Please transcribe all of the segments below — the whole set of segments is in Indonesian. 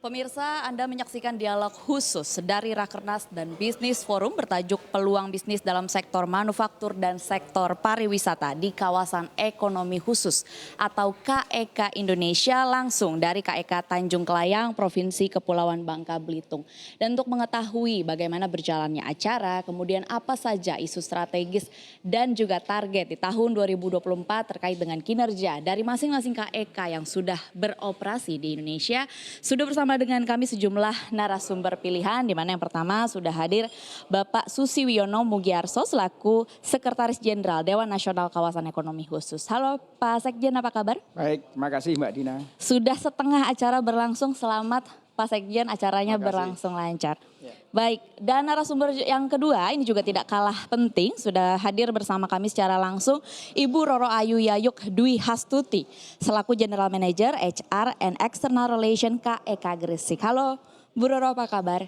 Pemirsa, Anda menyaksikan dialog khusus dari Rakernas dan Bisnis Forum bertajuk Peluang Bisnis dalam Sektor Manufaktur dan Sektor Pariwisata di Kawasan Ekonomi Khusus atau KEK Indonesia langsung dari KEK Tanjung Kelayang, Provinsi Kepulauan Bangka Belitung. Dan untuk mengetahui bagaimana berjalannya acara, kemudian apa saja isu strategis dan juga target di tahun 2024 terkait dengan kinerja dari masing-masing KEK yang sudah beroperasi di Indonesia, sudah bersama dengan kami sejumlah narasumber pilihan, di mana yang pertama sudah hadir Bapak Susiwiono Mugiarso selaku Sekretaris Jenderal Dewan Nasional Kawasan Ekonomi Khusus. Halo Pak Sekjen, apa kabar? Baik, terima kasih Mbak Dina. Sudah setengah acara berlangsung, selamat Pak Sekjen, acaranya Terima kasih. berlangsung lancar. Ya. Baik, dan narasumber yang kedua ini juga tidak kalah penting, sudah hadir bersama kami secara langsung Ibu Roro Ayu Yayuk Dwi Hastuti selaku General Manager HR and External Relation KEK Gresik. Halo Bu Roro, apa kabar?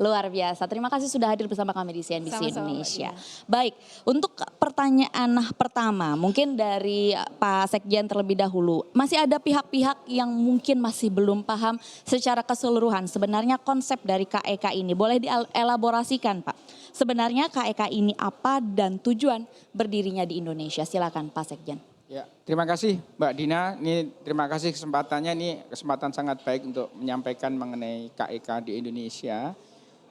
Luar biasa. Terima kasih sudah hadir bersama kami di CNBC Indonesia. Baik, untuk pertanyaan pertama mungkin dari Pak Sekjen terlebih dahulu. Masih ada pihak-pihak yang mungkin masih belum paham secara keseluruhan sebenarnya konsep dari KEK ini. Boleh dielaborasikan Pak? Sebenarnya KEK ini apa dan tujuan berdirinya di Indonesia? Silakan Pak Sekjen. Ya, terima kasih Mbak Dina. Terima kasih kesempatannya. Ini kesempatan sangat baik untuk menyampaikan mengenai KEK di Indonesia.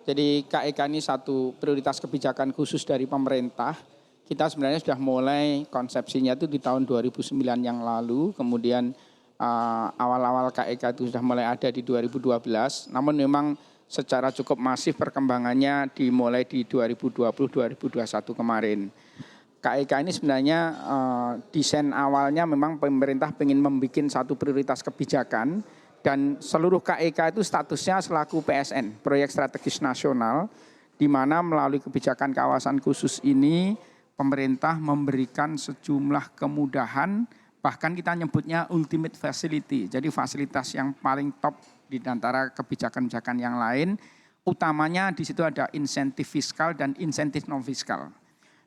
Jadi KEK ini satu prioritas kebijakan khusus dari pemerintah. Kita sebenarnya sudah mulai konsepsinya itu di tahun 2009 yang lalu. Kemudian awal-awal KEK itu sudah mulai ada di 2012. Namun memang secara cukup masif perkembangannya dimulai di 2020-2021 kemarin. KEK ini sebenarnya desain awalnya memang pemerintah ingin membuat satu prioritas kebijakan. Dan seluruh KEK itu statusnya selaku PSN, Proyek Strategis Nasional, di mana melalui kebijakan kawasan khusus ini pemerintah memberikan sejumlah kemudahan, bahkan kita nyebutnya ultimate facility, jadi fasilitas yang paling top di antara kebijakan-kebijakan yang lain, utamanya di situ ada insentif fiskal dan insentif non fiskal.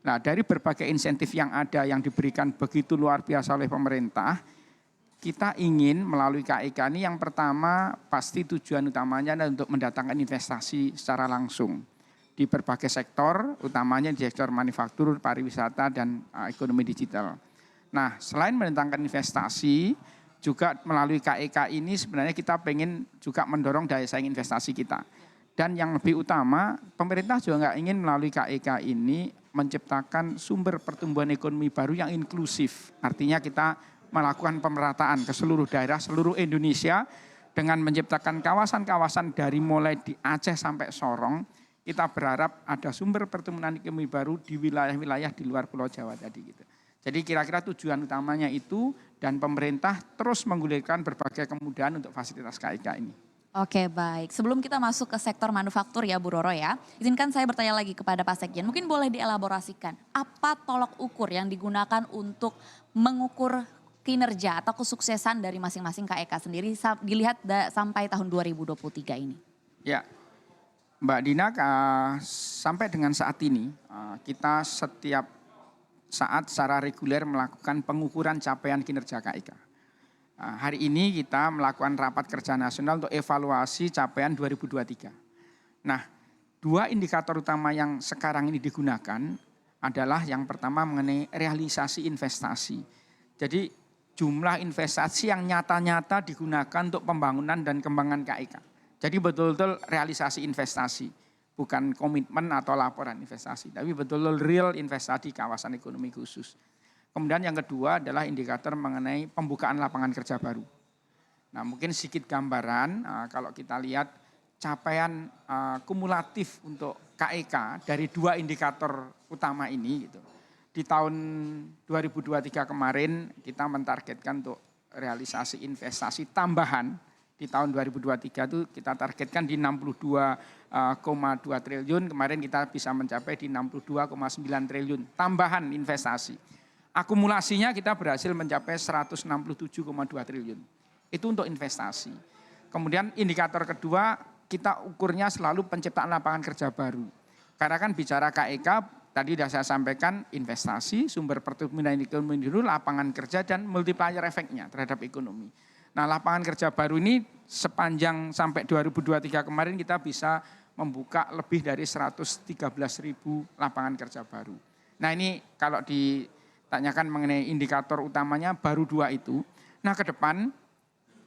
Nah, dari berbagai insentif yang ada yang diberikan begitu luar biasa oleh pemerintah, kita ingin melalui KEK ini yang pertama pasti tujuan utamanya adalah untuk mendatangkan investasi secara langsung di berbagai sektor, utamanya di sektor manufaktur, pariwisata, dan ekonomi digital. Nah, selain mendatangkan investasi, juga melalui KEK ini sebenarnya kita pengen juga mendorong daya saing investasi kita. Dan yang lebih utama, pemerintah juga nggak ingin melalui KEK ini menciptakan sumber pertumbuhan ekonomi baru yang inklusif. Artinya kita melakukan pemerataan ke seluruh daerah, seluruh Indonesia dengan menciptakan kawasan-kawasan dari mulai di Aceh sampai Sorong. Kita berharap ada sumber pertumbuhan ekonomi baru di wilayah-wilayah di luar Pulau Jawa tadi gitu. Jadi kira-kira tujuan utamanya itu dan pemerintah terus menggulirkan berbagai kemudahan untuk fasilitas KEK ini. Oke, baik. Sebelum kita masuk ke sektor manufaktur ya Bu Roro ya, izinkan saya bertanya lagi kepada Pak Sekjen. Mungkin boleh dielaborasikan apa tolok ukur yang digunakan untuk mengukur kinerja atau kesuksesan dari masing-masing KEK sendiri dilihat sampai tahun 2023 ini? Ya, Mbak Dina, sampai dengan saat ini kita setiap saat secara reguler melakukan pengukuran capaian kinerja KEK. Hari ini kita melakukan rapat kerja nasional untuk evaluasi capaian 2023. Nah, dua indikator utama yang sekarang ini digunakan adalah yang pertama mengenai realisasi investasi. Jadi jumlah investasi yang nyata-nyata digunakan untuk pembangunan dan kembangan KEK. Jadi betul-betul realisasi investasi, bukan komitmen atau laporan investasi, tapi betul-betul real investasi di kawasan ekonomi khusus. Kemudian yang kedua adalah indikator mengenai pembukaan lapangan kerja baru. Nah, mungkin sedikit gambaran kalau kita lihat capaian kumulatif untuk KEK dari dua indikator utama ini gitu. Di tahun 2023 kemarin kita mentargetkan untuk realisasi investasi tambahan di tahun 2023 itu kita targetkan di 62,2 triliun, kemarin kita bisa mencapai di 62,9 triliun tambahan investasi. Akumulasinya kita berhasil mencapai 167,2 triliun. Itu untuk investasi. Kemudian indikator kedua kita ukurnya selalu penciptaan lapangan kerja baru. Karena kan bicara KEK tadi sudah saya sampaikan investasi, sumber pertumbuhan ekonomi dulu, lapangan kerja dan multiplier efeknya terhadap ekonomi. Nah, lapangan kerja baru ini sepanjang sampai 2023 kemarin kita bisa membuka lebih dari 113.000 lapangan kerja baru. Nah, ini kalau ditanyakan mengenai indikator utamanya baru 2 itu. Nah, ke depan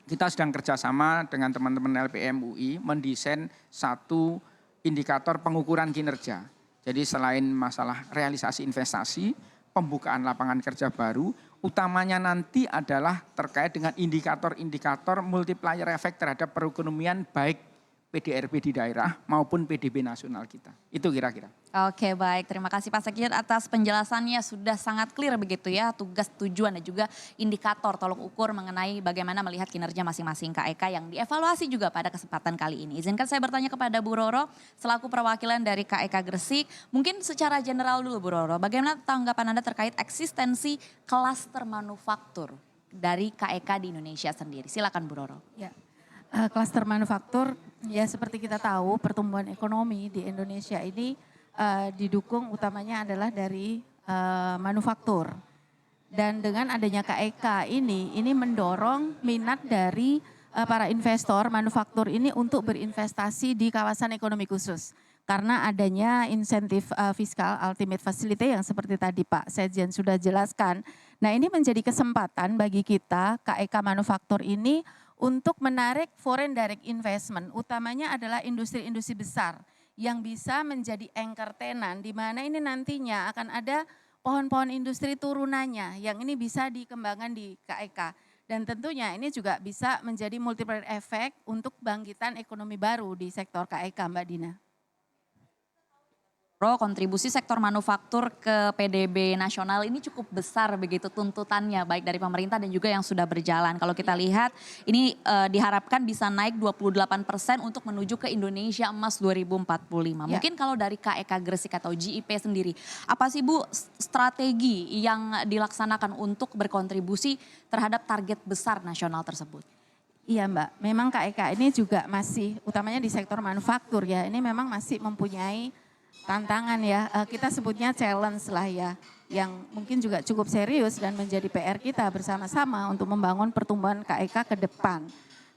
kita sedang kerjasama dengan teman-teman LPM UI mendesain satu indikator pengukuran kinerja. Jadi selain masalah realisasi investasi, pembukaan lapangan kerja baru, utamanya nanti adalah terkait dengan indikator-indikator multiplier effect terhadap perekonomian baik PDRB di daerah maupun PDB nasional kita. Itu kira-kira. Oke baik, terima kasih Pak Sekjen atas penjelasannya sudah sangat clear begitu ya tugas, tujuan dan juga indikator tolok ukur mengenai bagaimana melihat kinerja masing-masing KEK yang dievaluasi juga pada kesempatan kali ini. Izinkan saya bertanya kepada Bu Roro selaku perwakilan dari KEK Gresik, mungkin secara general dulu Bu Roro, bagaimana tanggapan Anda terkait eksistensi klaster manufaktur dari KEK di Indonesia sendiri? Silakan Bu Roro. Ya, klaster manufaktur ya seperti kita tahu pertumbuhan ekonomi di Indonesia ini didukung utamanya adalah dari manufaktur. Dan dengan adanya KEK ini mendorong minat dari para investor manufaktur ini untuk berinvestasi di kawasan ekonomi khusus. Karena adanya insentif fiskal ultimate facility yang seperti tadi Pak Sekjen sudah jelaskan. Nah, ini menjadi kesempatan bagi kita KEK manufaktur ini untuk menarik foreign direct investment, utamanya adalah industri-industri besar yang bisa menjadi anchor tenant, di mana ini nantinya akan ada pohon-pohon industri turunannya yang ini bisa dikembangkan di KEK. Dan tentunya ini juga bisa menjadi multiplier effect untuk bangkitan ekonomi baru di sektor KEK, Mbak Dina. Kontribusi sektor manufaktur ke PDB nasional ini cukup besar begitu tuntutannya baik dari pemerintah dan juga yang sudah berjalan. Kalau kita lihat ini diharapkan bisa naik 28% untuk menuju ke Indonesia Emas 2045. Ya. Mungkin kalau dari KEK Gresik atau GIP sendiri, apa sih Bu strategi yang dilaksanakan untuk berkontribusi terhadap target besar nasional tersebut? Iya Mbak, memang KEK ini juga masih utamanya di sektor manufaktur ya, ini memang masih mempunyai tantangan ya, kita sebutnya challenge lah ya, yang mungkin juga cukup serius dan menjadi PR kita bersama-sama untuk membangun pertumbuhan KEK ke depan.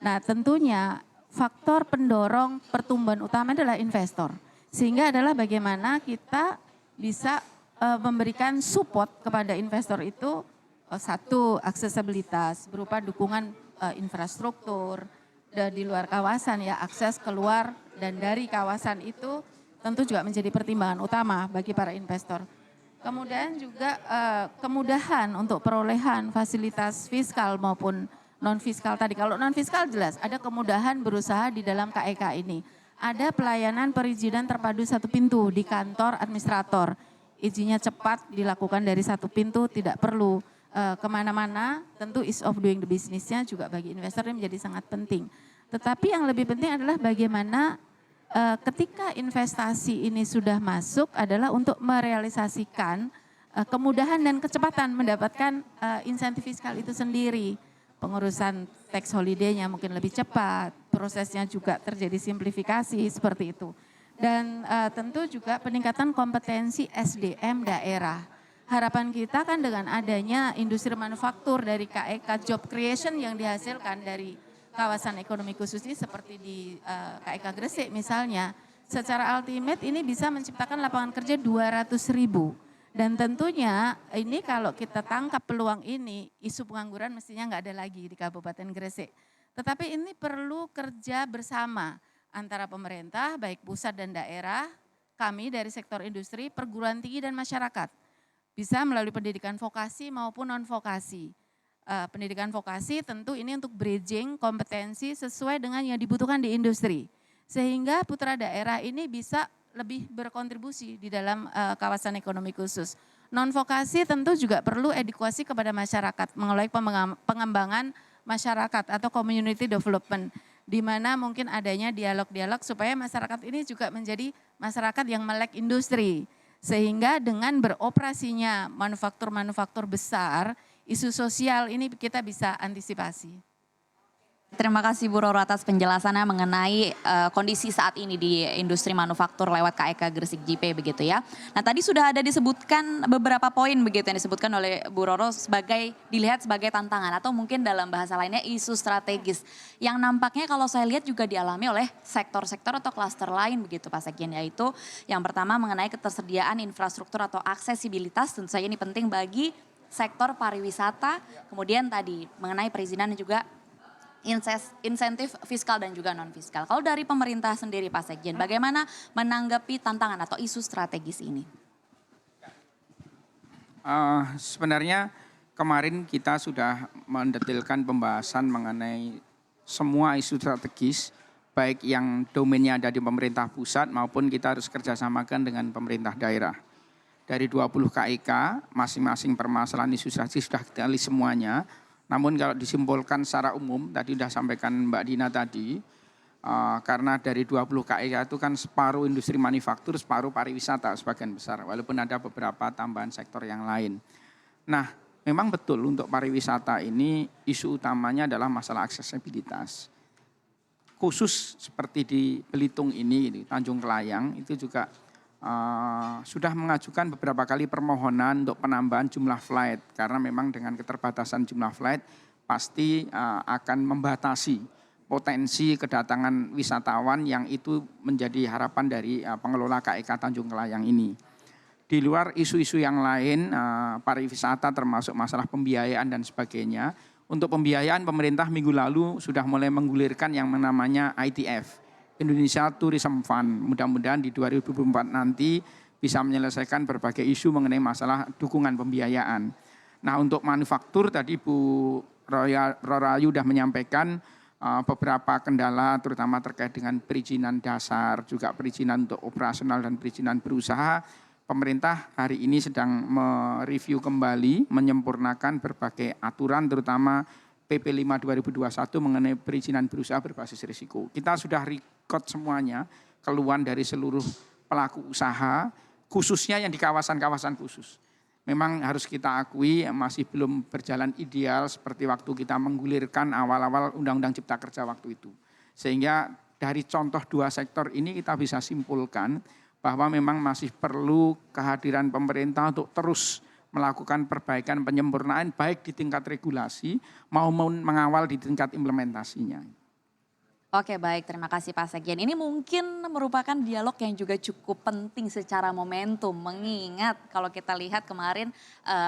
Nah tentunya faktor pendorong pertumbuhan utama adalah investor, sehingga adalah bagaimana kita bisa memberikan support kepada investor itu, satu aksesibilitas berupa dukungan infrastruktur di luar kawasan ya, akses keluar dan dari kawasan itu tentu juga menjadi pertimbangan utama bagi para investor. Kemudian juga kemudahan untuk perolehan fasilitas fiskal maupun non fiskal tadi. Kalau non fiskal jelas ada kemudahan berusaha di dalam KEK ini. Ada pelayanan perizinan terpadu satu pintu di kantor administrator. Izinnya cepat dilakukan dari satu pintu, tidak perlu kemana-mana. Tentu ease of doing the business-nya juga bagi investor ini menjadi sangat penting. Tetapi yang lebih penting adalah bagaimana ketika investasi ini sudah masuk adalah untuk merealisasikan kemudahan dan kecepatan mendapatkan insentif fiskal itu sendiri. Pengurusan tax holiday-nya mungkin lebih cepat, prosesnya juga terjadi simplifikasi seperti itu. Dan tentu juga peningkatan kompetensi SDM daerah. Harapan kita kan dengan adanya industri manufaktur dari KEK job creation yang dihasilkan dari kawasan ekonomi khusus ini seperti di KEK Gresik misalnya, secara ultimate ini bisa menciptakan lapangan kerja 200.000. Dan tentunya ini kalau kita tangkap peluang ini, isu pengangguran mestinya nggak ada lagi di Kabupaten Gresik. Tetapi ini perlu kerja bersama antara pemerintah, baik pusat dan daerah, kami dari sektor industri, perguruan tinggi dan masyarakat. Bisa melalui pendidikan vokasi maupun non-vokasi. Pendidikan vokasi tentu ini untuk bridging kompetensi sesuai dengan yang dibutuhkan di industri. Sehingga putra daerah ini bisa lebih berkontribusi di dalam kawasan ekonomi khusus. Non-vokasi tentu juga perlu edukasi kepada masyarakat mengenai pengembangan masyarakat atau community development. Di mana mungkin adanya dialog-dialog supaya masyarakat ini juga menjadi masyarakat yang melek industri. Sehingga dengan beroperasinya manufaktur-manufaktur besar, isu sosial ini kita bisa antisipasi. Terima kasih Bu Roro atas penjelasannya mengenai kondisi saat ini di industri manufaktur lewat KEK Gresik JP begitu ya. Nah tadi sudah ada disebutkan beberapa poin begitu yang disebutkan oleh Bu Roro dilihat sebagai tantangan atau mungkin dalam bahasa lainnya isu strategis. Yang nampaknya kalau saya lihat juga dialami oleh sektor-sektor atau klaster lain begitu Pak Sekjen, yaitu yang pertama mengenai ketersediaan infrastruktur atau aksesibilitas, tentu saja ini penting bagi sektor pariwisata, kemudian tadi mengenai perizinan dan juga insentif fiskal dan juga non fiskal. Kalau dari pemerintah sendiri Pak Sekjen, bagaimana menanggapi tantangan atau isu strategis ini? Sebenarnya kemarin kita sudah mendetilkan pembahasan mengenai semua isu strategis, baik yang domainnya ada di pemerintah pusat maupun kita harus kerjasamakan dengan pemerintah daerah. Dari 20 KIK, masing-masing permasalahan isu strategis sudah kita lihat semuanya. Namun kalau disimpulkan secara umum, tadi sudah sampaikan Mbak Dina tadi, karena dari 20 KIK itu kan separuh industri manufaktur, separuh pariwisata sebagian besar, walaupun ada beberapa tambahan sektor yang lain. Nah, memang betul untuk pariwisata ini isu utamanya adalah masalah aksesibilitas. Khusus seperti di Belitung ini, di Tanjung Kelayang, itu juga sudah mengajukan beberapa kali permohonan untuk penambahan jumlah flight karena memang dengan keterbatasan jumlah flight pasti akan membatasi potensi kedatangan wisatawan yang itu menjadi harapan dari pengelola KEK Tanjung Kelayang ini. Di luar isu-isu yang lain, pariwisata termasuk masalah pembiayaan dan sebagainya. Untuk pembiayaan pemerintah minggu lalu sudah mulai menggulirkan yang namanya ITF. Indonesia Tourism Fund, mudah-mudahan di 2024 nanti bisa menyelesaikan berbagai isu mengenai masalah dukungan pembiayaan. Nah untuk manufaktur tadi Bu Rorayu sudah menyampaikan beberapa kendala terutama terkait dengan perizinan dasar, juga perizinan untuk operasional dan perizinan berusaha. Pemerintah hari ini sedang mereview kembali, menyempurnakan berbagai aturan terutama PP 5 2021 mengenai perizinan berusaha berbasis risiko. Kita sudah record semuanya, keluhan dari seluruh pelaku usaha, khususnya yang di kawasan-kawasan khusus. Memang harus kita akui masih belum berjalan ideal seperti waktu kita menggulirkan awal-awal Undang-Undang Cipta Kerja waktu itu. Sehingga dari contoh dua sektor ini kita bisa simpulkan bahwa memang masih perlu kehadiran pemerintah untuk terus melakukan perbaikan penyempurnaan baik di tingkat regulasi maupun mengawal di tingkat implementasinya. Oke baik, terima kasih Pak Sekjen. Ini mungkin merupakan dialog yang juga cukup penting secara momentum. Mengingat kalau kita lihat kemarin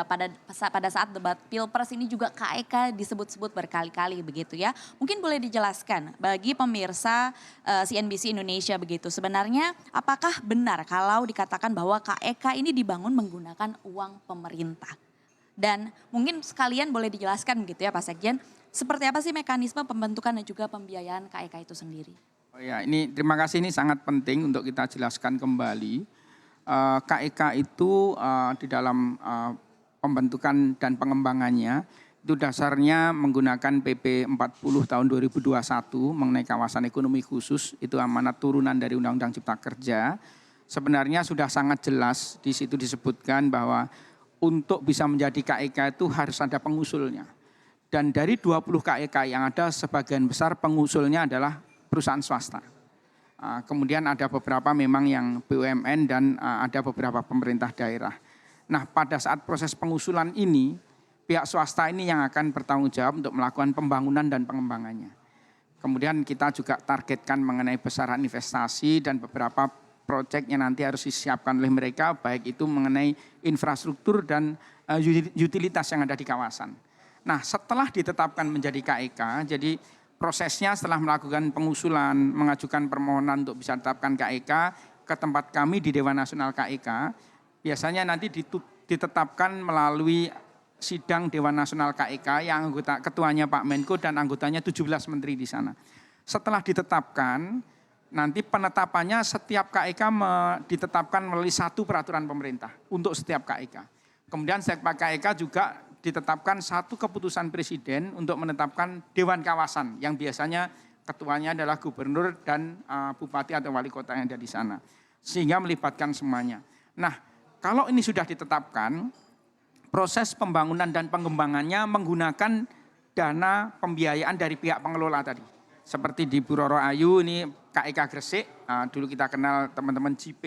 pada saat debat Pilpres ini juga KEK disebut-sebut berkali-kali begitu ya. Mungkin boleh dijelaskan bagi pemirsa CNBC Indonesia begitu. Sebenarnya apakah benar kalau dikatakan bahwa KEK ini dibangun menggunakan uang pemerintah? Dan mungkin sekalian boleh dijelaskan begitu ya Pak Sekjen, seperti apa sih mekanisme pembentukan dan juga pembiayaan KEK itu sendiri? Oh ya, ini terima kasih, ini sangat penting untuk kita jelaskan kembali. KEK itu di dalam pembentukan dan pengembangannya itu dasarnya menggunakan PP 40 tahun 2021 mengenai kawasan ekonomi khusus, itu amanat turunan dari Undang-Undang Cipta Kerja. Sebenarnya sudah sangat jelas di situ disebutkan bahwa untuk bisa menjadi KEK itu harus ada pengusulnya. Dan dari 20 KEK yang ada sebagian besar pengusulnya adalah perusahaan swasta. Kemudian ada beberapa memang yang BUMN dan ada beberapa pemerintah daerah. Nah pada saat proses pengusulan ini pihak swasta ini yang akan bertanggung jawab untuk melakukan pembangunan dan pengembangannya. Kemudian kita juga targetkan mengenai besaran investasi dan beberapa proyek yang nanti harus disiapkan oleh mereka baik itu mengenai infrastruktur dan utilitas yang ada di kawasan. Nah setelah ditetapkan menjadi KEK, jadi prosesnya setelah melakukan pengusulan, mengajukan permohonan untuk bisa ditetapkan KEK ke tempat kami di Dewan Nasional KEK, biasanya nanti ditetapkan melalui sidang Dewan Nasional KEK yang anggota ketuanya Pak Menko dan anggotanya 17 menteri di sana. Setelah ditetapkan, nanti penetapannya setiap KEK ditetapkan melalui satu peraturan pemerintah untuk setiap KEK. Kemudian setiap KEK juga ditetapkan satu keputusan presiden untuk menetapkan dewan kawasan yang biasanya ketuanya adalah gubernur dan bupati atau wali kota yang ada di sana. Sehingga melibatkan semuanya. Nah, kalau ini sudah ditetapkan, proses pembangunan dan pengembangannya menggunakan dana pembiayaan dari pihak pengelola tadi. Seperti di Bu Roro Ayu ini KEK Gresik, dulu kita kenal teman-teman JP,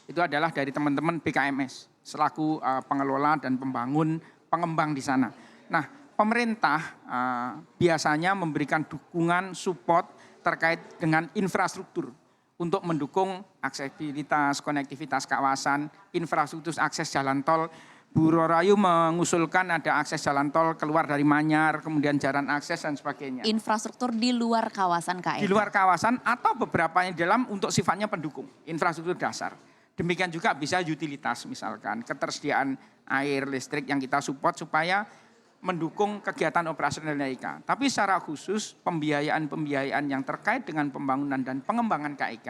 itu adalah dari teman-teman BKMS selaku pengelola dan pengembang di sana. Nah, pemerintah biasanya memberikan dukungan support terkait dengan infrastruktur untuk mendukung aksesibilitas, konektivitas kawasan, infrastruktur akses jalan tol. Bu Roro Ayu mengusulkan ada akses jalan tol keluar dari Manyar, kemudian jalan akses dan sebagainya. Infrastruktur di luar kawasan KEK. Di luar kawasan atau beberapa yang di dalam untuk sifatnya pendukung, infrastruktur dasar. Demikian juga bisa utilitas misalkan, ketersediaan air, listrik yang kita support supaya mendukung kegiatan operasional KEK. Tapi secara khusus pembiayaan-pembiayaan yang terkait dengan pembangunan dan pengembangan KEK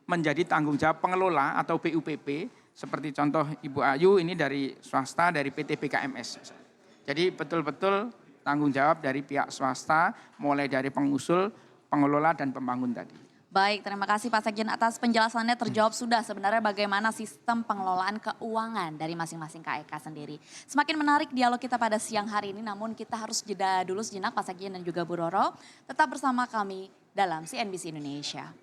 menjadi tanggung jawab pengelola atau BUPP. Seperti contoh Ibu Ayu ini dari swasta, dari PT BKMS. Jadi betul-betul tanggung jawab dari pihak swasta, mulai dari pengusul, pengelola, dan pembangun tadi. Baik, terima kasih Pak Sekjen atas penjelasannya. Terjawab sudah sebenarnya bagaimana sistem pengelolaan keuangan dari masing-masing KEK sendiri. Semakin menarik dialog kita pada siang hari ini, namun kita harus jeda dulu sejenak Pak Sekjen dan juga Bu Roro. Tetap bersama kami dalam CNBC Indonesia.